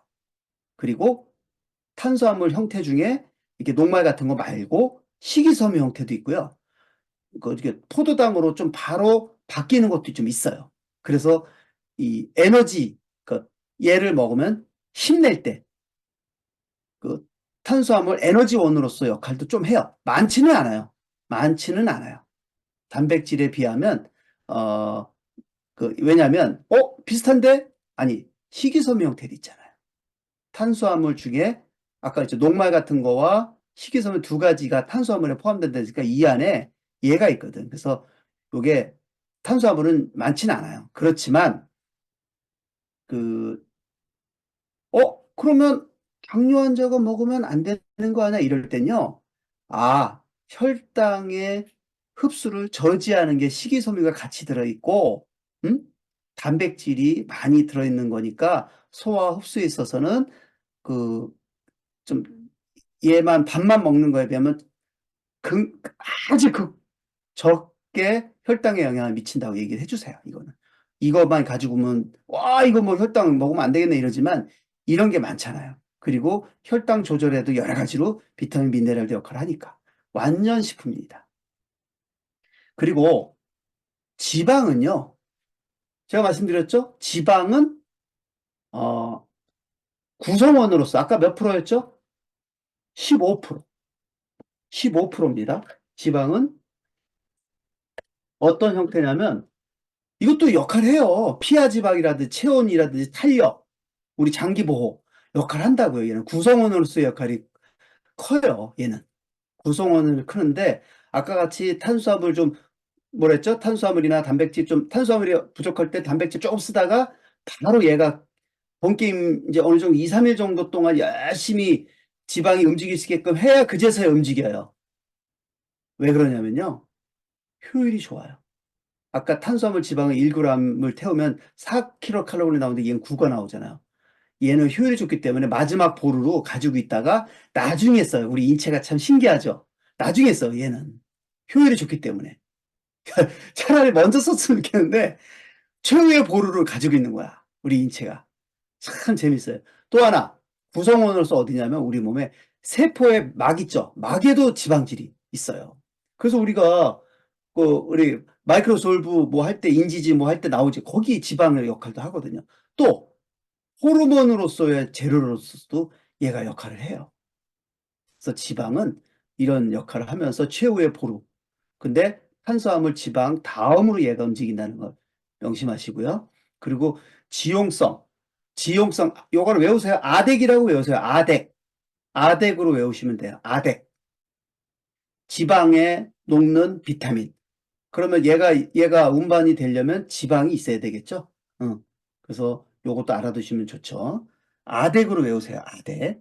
그리고 탄수화물 형태 중에 이렇게 녹말 같은 거 말고 식이섬유 형태도 있고요. 이게 포도당으로 좀 바로 바뀌는 것도 좀 있어요. 그래서 이 에너지, 그 얘를 먹으면 힘낼 때 그 탄수화물 에너지원으로서 역할도 좀 해요. 많지는 않아요. 많지는 않아요. 단백질에 비하면 왜냐하면 비슷한데 아니 식이섬유 형태도 있잖아요. 탄수화물 중에 아까 이제 녹말 같은 거와 식이섬유 두 가지가 탄수화물에 포함된다니까 이 안에 얘가 있거든. 그래서 요게 탄수화물은 많지는 않아요. 그렇지만 그 그러면 당뇨 환자가 먹으면 안 되는 거 아니야? 이럴 땐요. 아, 혈당의 흡수를 저지하는 게 식이섬유가 같이 들어있고, 음? 단백질이 많이 들어있는 거니까 소화 흡수에 있어서는 그, 좀, 얘만 밥만 먹는 거에 비하면 그, 아주 적게 혈당에 영향을 미친다고 얘기를 해주세요. 이거는. 이것만 가지고 오면, 와, 이거 뭐 혈당 먹으면 안 되겠네 이러지만 이런 게 많잖아요. 그리고 혈당 조절에도 여러 가지로 비타민, 미네랄도 역할을 하니까. 완전 식품입니다. 그리고 지방은요. 제가 말씀드렸죠? 지방은, 어, 구성원으로서 아까 몇 프로였죠? 15%. 15%입니다. 지방은 어떤 형태냐면 이것도 역할을 해요. 피하 지방이라든지 체온이라든지 탄력, 우리 장기 보호 역할을 한다고요. 얘는 구성원으로서의 역할이 커요. 얘는 구성원을 크는데 아까 같이 탄수화물 좀 뭐랬죠? 탄수화물이나 단백질 좀 탄수화물이 부족할 때 단백질 조금 쓰다가 바로 얘가 본게임 이제 어느 정도 2, 3일 정도 동안 열심히 지방이 움직일 수 있게끔 해야 그제서야 움직여요. 왜 그러냐면요. 효율이 좋아요. 아까 탄수화물 지방을 1g을 태우면 4kcal 나오는데 얘는 9가 나오잖아요. 얘는 효율이 좋기 때문에 마지막 보루로 가지고 있다가 나중에 써요. 우리 인체가 참 신기하죠. 나중에 써요, 얘는. 효율이 좋기 때문에. 차라리 먼저 썼으면 좋겠는데 최후의 보루를 가지고 있는 거야. 우리 인체가. 참 재밌어요. 또 하나 구성원으로서 어디냐면 우리 몸에 세포에 막 있죠. 막에도 지방질이 있어요. 그래서 우리가 우리 마이크로솔브 뭐 할 때 인지지 뭐 할 때 나오지 거기 지방의 역할도 하거든요. 또 호르몬으로서의 재료로서도 얘가 역할을 해요. 그래서 지방은 이런 역할을 하면서 최후의 보루. 근데 탄수화물, 지방 다음으로 얘가 움직인다는 걸 명심하시고요. 그리고 지용성. 지용성, 요거를 외우세요. 아덱이라고 외우세요. 아덱. 아덱으로 외우시면 돼요. 아덱. 지방에 녹는 비타민. 그러면 얘가 운반이 되려면 지방이 있어야 되겠죠? 응. 그래서 요것도 알아두시면 좋죠. 아덱으로 외우세요. 아덱.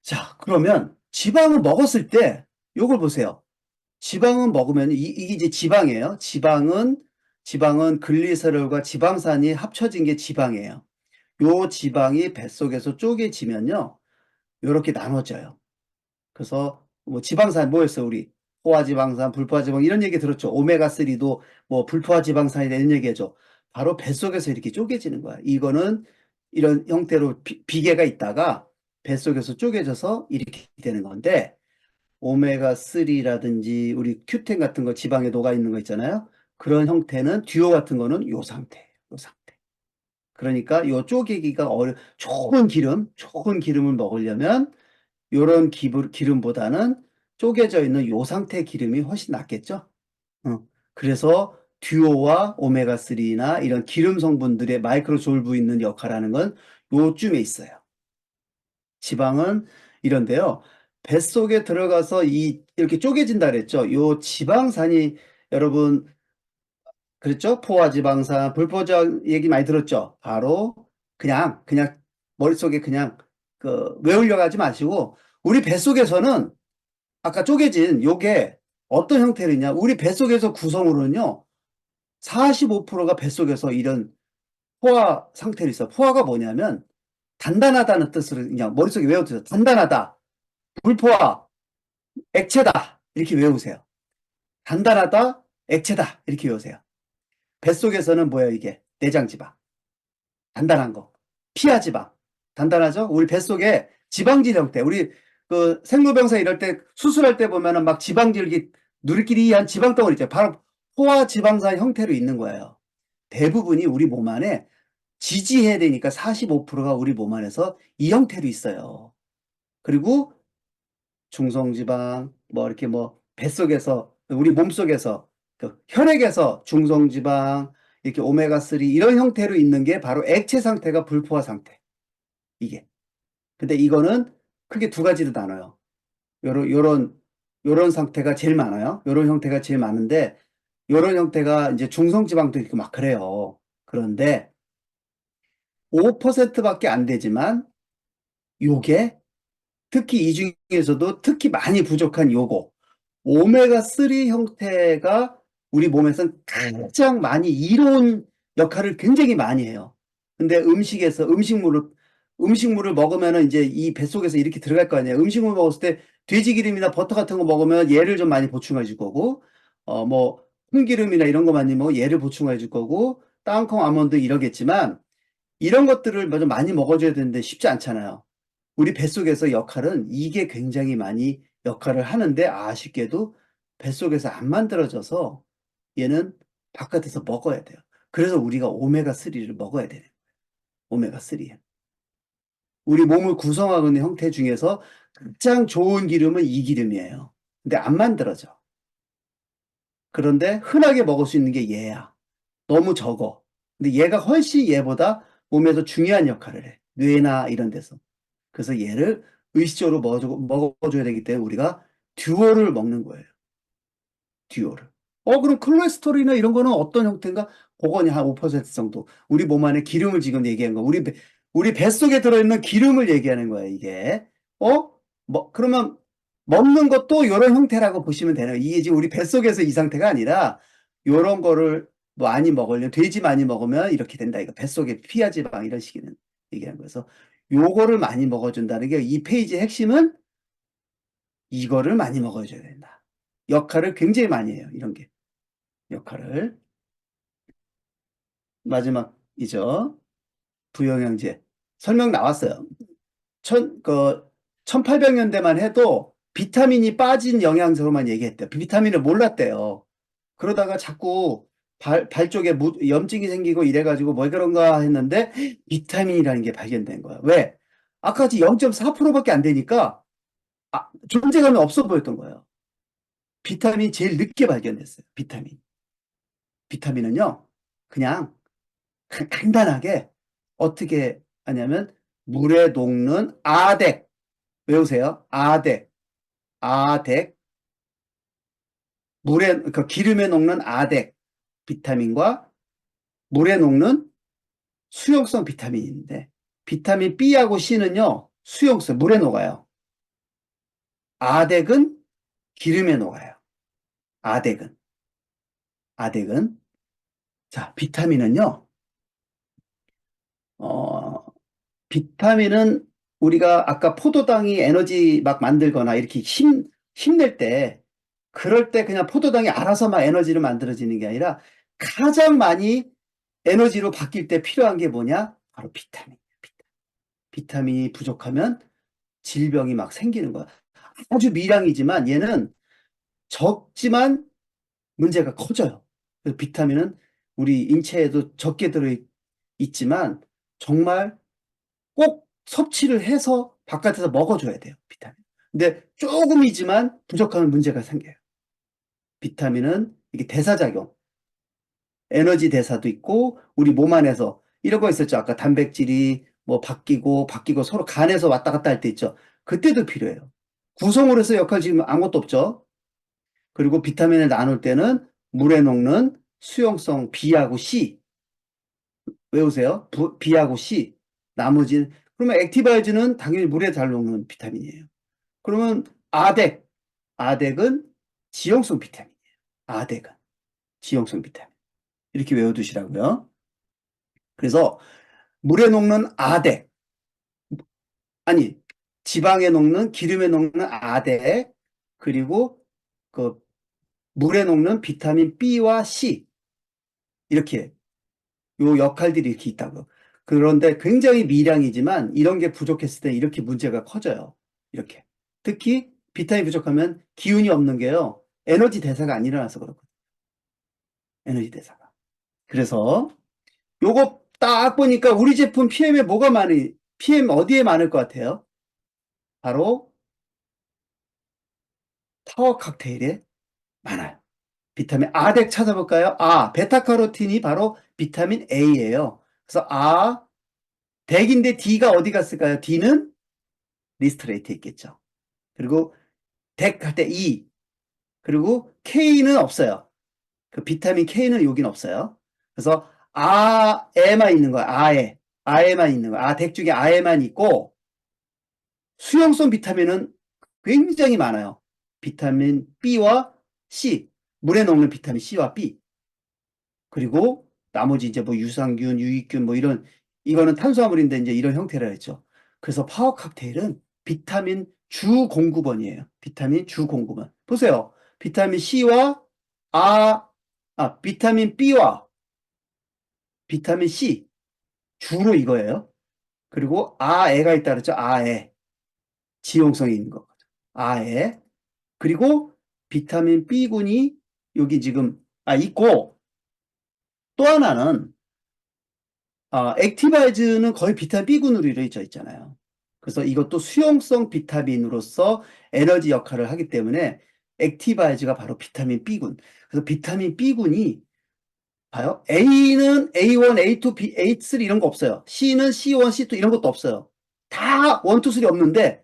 자, 그러면 지방을 먹었을 때 요걸 보세요. 지방은 먹으면 이게 이제 지방이에요. 지방은 글리세롤과 지방산이 합쳐진 게 지방이에요. 요 지방이 뱃속에서 쪼개지면요. 요렇게 나눠져요. 그래서 뭐 지방산 뭐였어 우리 포화지방산, 불포화지방 이런 얘기 들었죠. 오메가3도 뭐 불포화지방산이다 이런 얘기하죠. 바로 뱃속에서 이렇게 쪼개지는 거야. 이거는 이런 형태로 비계가 있다가 뱃속에서 쪼개져서 이렇게 되는 건데 오메가3라든지 우리 큐텐 같은 거 지방에 녹아 있는 거 있잖아요. 그런 형태는 듀오 같은 거는 요 상태예요. 요 상태. 그러니까 요 쪼개기가 좋은 기름을 먹으려면 요런 기름보다는 쪼개져 있는 요 상태 기름이 훨씬 낫겠죠? 그래서 듀오와 오메가3나 이런 기름 성분들의 마이크로졸브 있는 역할하는 건 요쯤에 있어요. 지방은 이런데요. 뱃속에 들어가서 이렇게 쪼개진다 그랬죠. 요 지방산이 여러분 그랬죠? 포화지방산, 불포장 얘기 많이 들었죠? 바로 그냥 머릿속에 그냥 외우려고 하지 마시고 우리 뱃속에서는 아까 쪼개진 요게 어떤 형태로 있냐? 우리 뱃속에서 구성으로는요. 45%가 뱃속에서 이런 포화 상태로 있어. 포화가 뭐냐면 단단하다는 뜻으로 그냥 머릿속에 외워두세요. 단단하다, 불포화, 액체다 이렇게 외우세요. 단단하다, 액체다 이렇게 외우세요. 뱃속에서는 뭐예요 이게? 내장지방. 단단한 거. 피하지방. 단단하죠? 우리 뱃속에 지방질 형태. 우리 생로병사 이럴 때 수술할 때 보면은 막 지방질기 누리끼리한 지방덩어리 있죠. 바로 포화지방산 형태로 있는 거예요. 대부분이 우리 몸 안에 지지해야 되니까 45%가 우리 몸 안에서 이 형태로 있어요. 그리고 중성지방, 뭐 이렇게 뭐 뱃속에서 우리 몸속에서 혈액에서 중성지방, 이렇게 오메가3 이런 형태로 있는 게 바로 액체 상태가 불포화 상태. 이게. 근데 이거는 크게 두 가지로 나눠요. 요런, 요런 상태가 제일 많아요. 요런 형태가 제일 많은데, 요런 형태가 이제 중성지방도 있고 막 그래요. 그런데 5%밖에 안 되지만, 요게 특히 이 중에서도 특히 많이 부족한 요거, 오메가3 형태가 우리 몸에선 가장 많이 이로운 역할을 굉장히 많이 해요. 근데 음식물을 먹으면은 이제 이 뱃속에서 이렇게 들어갈 거 아니에요. 음식물 먹었을 때 돼지 기름이나 버터 같은 거 먹으면 얘를 좀 많이 보충해 줄 거고, 뭐, 콩기름이나 이런 거 많이 먹으면 얘를 보충해 줄 거고, 땅콩, 아몬드 이러겠지만, 이런 것들을 좀 많이 먹어줘야 되는데 쉽지 않잖아요. 우리 뱃속에서 역할은 이게 굉장히 많이 역할을 하는데 아쉽게도 뱃속에서 안 만들어져서 얘는 바깥에서 먹어야 돼요. 그래서 우리가 오메가3를 먹어야 돼요. 오메가3. 우리 몸을 구성하고 있는 형태 중에서 가장 좋은 기름은 이 기름이에요. 근데 안 만들어져. 그런데 흔하게 먹을 수 있는 게 얘야. 너무 적어. 근데 얘가 훨씬 얘보다 몸에서 중요한 역할을 해. 뇌나 이런 데서. 그래서 얘를 의식적으로 먹어줘야 되기 때문에 우리가 듀오를 먹는 거예요. 듀오를. 그럼 콜레스테롤이나 이런 거는 어떤 형태인가? 그거는 한 5% 정도. 우리 몸 안에 기름을 지금 얘기한 거. 우리 뱃속에 들어있는 기름을 얘기하는 거야, 이게. 어? 그러면 먹는 것도 이런 형태라고 보시면 되는 거예요. 이게 지금 우리 뱃속에서 이 상태가 아니라 이런 거를 많이 먹으려면 돼지 많이 먹으면 이렇게 된다. 이거 뱃속에 피하지방 이런 식이는 얘기하는 거여서 요거를 많이 먹어준다는 게 이 페이지의 핵심은 이거를 많이 먹어줘야 된다. 역할을 굉장히 많이 해요. 이런 게. 역할을. 마지막이죠. 부영양제. 설명 나왔어요. 1800년대만 해도 비타민이 빠진 영양소로만 얘기했대요. 비타민을 몰랐대요. 그러다가 자꾸 발 쪽에 염증이 생기고 이래가지고 뭐 그런가 했는데 비타민이라는 게 발견된 거야. 왜? 아까 같이 0.4%밖에 안 되니까 존재감이 없어 보였던 거예요. 비타민 제일 늦게 발견됐어요. 비타민은요, 그냥 간단하게 어떻게 하냐면 물에 녹는 아덱 외우세요. 아덱 그 기름에 녹는 아덱 비타민과 물에 녹는 수용성 비타민인데 비타민 B하고 C는요 수용성 물에 녹아요. 아덱은 기름에 녹아요. 아덱은 아덱은 자 비타민은요 어, 비타민은 우리가 아까 포도당이 에너지 막 만들거나 이렇게 힘낼 때, 그럴 때 그냥 포도당이 알아서 막 에너지를 만들어지는 게 아니라 가장 많이 에너지로 바뀔 때 필요한 게 뭐냐? 바로 비타민. 비타민이 부족하면 질병이 막 생기는 거야. 아주 미량이지만 얘는 적지만 문제가 커져요. 그래서 비타민은 우리 인체에도 적게 들어있지만 정말 꼭 섭취를 해서 바깥에서 먹어줘야 돼요, 비타민. 근데 조금이지만 부족하면 문제가 생겨요. 비타민은 이게 대사작용, 에너지 대사도 있고, 우리 몸 안에서 이런 거 있었죠. 아까 단백질이 뭐 바뀌고 서로 간에서 왔다 갔다 할 때 있죠. 그때도 필요해요. 구성으로 해서 역할 지금 아무것도 없죠. 그리고 비타민을 나눌 때는 물에 녹는 수용성 B하고 C, 외우세요. B하고 C. 나머지, 그러면 액티바이즈는 당연히 물에 잘 녹는 비타민이에요. 그러면 아덱은 지용성 비타민이에요. 아덱은 지용성 비타민. 이렇게 외워두시라고요. 그래서 물에 녹는 아덱, 아니 지방에 녹는 기름에 녹는 아덱, 그리고 그 물에 녹는 비타민 B와 C 이렇게 요 역할들이 이렇게 있다고. 그런데 굉장히 미량이지만 이런 게 부족했을 때 이렇게 문제가 커져요. 이렇게. 특히 비타민 부족하면 기운이 없는 게요. 에너지 대사가 안 일어나서 그렇거든요. 에너지 대사가. 그래서 요거 딱 보니까 우리 제품 PM에 PM 어디에 많을 것 같아요? 바로 타워 칵테일에 많아요. 비타민 아덱 찾아볼까요? 베타카로틴이 바로 비타민 A예요. 그래서 덱인데 D가 어디 갔을까요? D는 리스트레이트에 있겠죠. 그리고 덱 할 때 E. 그리고 K는 없어요. 그 비타민 K는 여긴 없어요. 그래서 아에만 있는 거야. 아에만 있는 거야. 덱 중에 아에만 있고 수용성 비타민은 굉장히 많아요. 비타민 B와 C, 물에 녹는 비타민 C와 B. 그리고 나머지 이제 뭐 유산균, 유익균 뭐 이런 이거는 탄수화물인데 이제 이런 형태라 했죠. 그래서 파워 칵테일은 비타민 주 공급원이에요. 비타민 주 공급원. 보세요. 비타민 C와 아, 비타민 B와 비타민 C 주로 이거예요. 그리고 아에가 있다 그랬죠. 아에 지용성이 있는 거. 아에 그리고 비타민 B군이 여기 지금 있고 또 하나는 액티바이즈는 거의 비타민 B군으로 이루어져 있잖아요. 그래서 이것도 수용성 비타민으로서 에너지 역할을 하기 때문에 액티바이즈가 바로 비타민 B군. 그래서 비타민 B군이 봐요. A는 A1, A2, B, A3 이런 거 없어요. C는 C1, C2 이런 것도 없어요. 다 1, 2, 3 없는데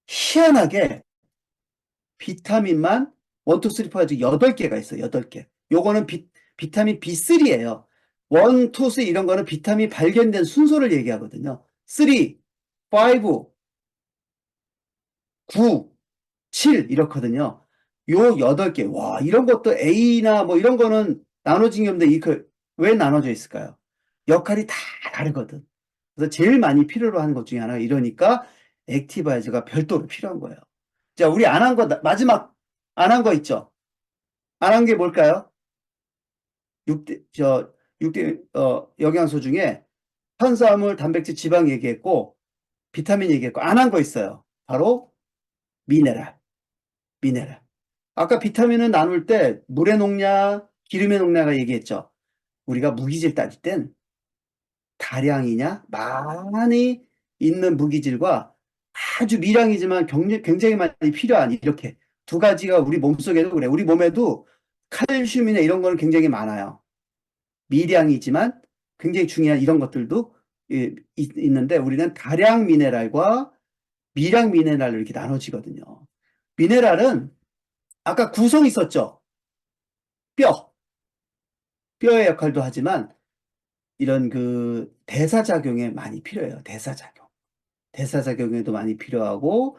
희한하게 비타민만 1, 2, 3, 4, 8개가 있어요. 8개. 요거는 비타민 B3예요. 1, 2, 3 이런 거는 비타민 발견된 순서를 얘기하거든요. 3, 5, 9, 7 이렇거든요. 요 8개. 와, 이런 것도 A나 뭐 이런 거는 나눠진 게 없는데 왜 나눠져 있을까요? 역할이 다 다르거든. 그래서 제일 많이 필요로 하는 것 중에 하나가 이러니까 액티바이저가 별도로 필요한 거예요. 자, 우리 안 한 거, 마지막 안 한 거 있죠? 안 한 게 뭘까요? 6대, 영양소 중에 탄수화물, 단백질, 지방 얘기했고, 비타민 얘기했고, 안 한 거 있어요. 바로 미네랄, 미네랄. 아까 비타민은 나눌 때 물에 녹냐, 기름에 녹냐가 얘기했죠. 우리가 무기질 따질 땐 다량이냐, 많이 있는 무기질과 아주 미량이지만 굉장히 많이 필요한 이렇게 두 가지가 우리 몸속에도 그래. 우리 몸에도 칼슘이나 이런 거는 굉장히 많아요. 미량이지만 굉장히 중요한 이런 것들도 있는데 우리는 다량 미네랄과 미량 미네랄로 이렇게 나눠지거든요. 미네랄은 아까 구성 있었죠. 뼈, 뼈의 역할도 하지만 이런 그 대사작용에 많이 필요해요. 대사작용. 대사작용에도 많이 필요하고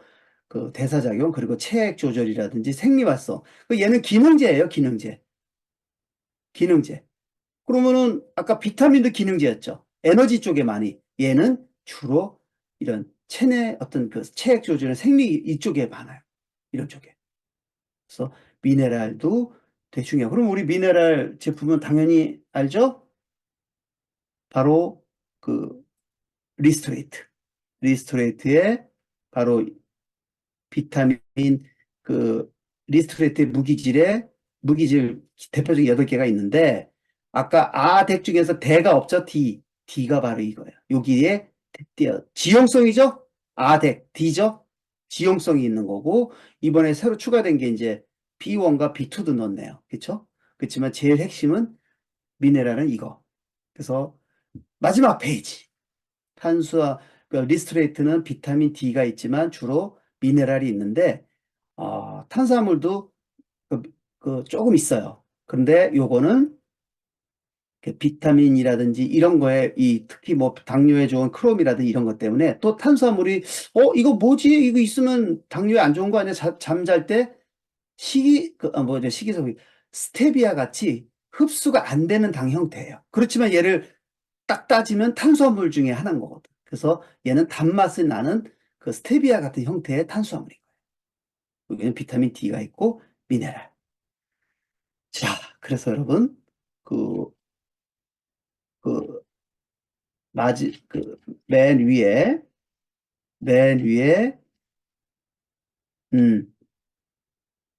그 대사작용 그리고 체액 조절이라든지 생리활성. 얘는 기능제예요. 기능제. 기능제. 그러면은 아까 비타민도 기능제였죠. 에너지 쪽에 많이. 얘는 주로 이런 체내 어떤 그 체액 조절은 생리 이쪽에 많아요. 이런 쪽에. 그래서 미네랄도 되게 중요해요. 그럼 우리 미네랄 제품은 당연히 알죠? 바로 그 리스토레이트. 리스토레이트에 바로 비타민 그 리스토레이트의 무기질 대표적인 8개가 있는데 아까 덱 중에서 대가 없죠. D가 바로 이거예요. 여기에 지용성이죠. 덱 D죠. 지용성이 있는 거고 이번에 새로 추가된 게 이제 B1과 B2도 넣었네요. 그렇죠? 그렇지만 제일 핵심은 미네랄은 이거. 그래서 마지막 페이지. 탄수화 리스토레이트는 비타민 D가 있지만 주로 미네랄이 있는데 탄수화물도 그, 조금 있어요. 그런데 요거는 비타민이라든지 이런 거에 특히 뭐 당뇨에 좋은 크롬이라든지 이런 것 때문에 또 탄수화물이 이거 뭐지? 이거 있으면 당뇨에 안 좋은 거 아니야? 잠잘 때 식이섬유 스테비아 같이 흡수가 안 되는 당 형태예요. 그렇지만 얘를 딱 따지면 탄수화물 중에 하나인 거거든. 그래서 얘는 단맛이 나는 그 스테비아 같은 형태의 탄수화물인 거예요. 여기는 비타민 D가 있고 미네랄. 자, 그래서 여러분 그, 그, 맨 위에 맨 위에 음,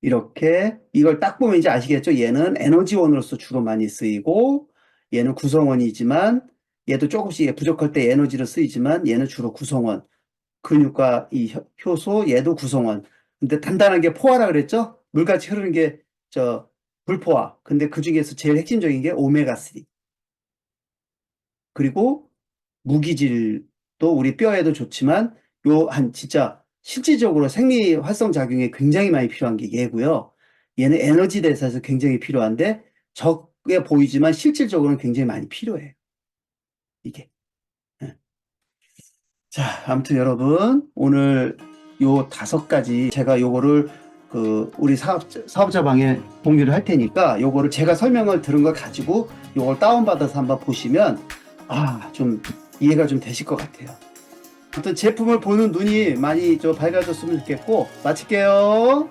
이렇게 이걸 딱 보면 이제 아시겠죠? 얘는 에너지원으로서 주로 많이 쓰이고 얘는 구성원이지만 얘도 조금씩 부족할 때 에너지로 쓰이지만 얘는 주로 구성원. 근육과 이 효소 얘도 구성원. 근데 단단하게 포화라 그랬죠? 물같이 흐르는 게 불포화. 근데 그 중에서 제일 핵심적인 게 오메가3. 그리고 무기질도 우리 뼈에도 좋지만 요 한 진짜 실질적으로 생리 활성 작용에 굉장히 많이 필요한 게 얘고요. 얘는 에너지 대사에서 굉장히 필요한데 적게 보이지만 실질적으로는 굉장히 많이 필요해요. 이게. 예. 자, 아무튼 여러분 오늘 요 5가지 제가 요거를 우리 사업자 방에 공유를 할 테니까 요거를 제가 설명을 들은 걸 가지고 요걸 다운받아서 한번 보시면 좀 이해가 좀 되실 것 같아요. 아무튼 제품을 보는 눈이 많이 좀 밝아졌으면 좋겠고 마칠게요.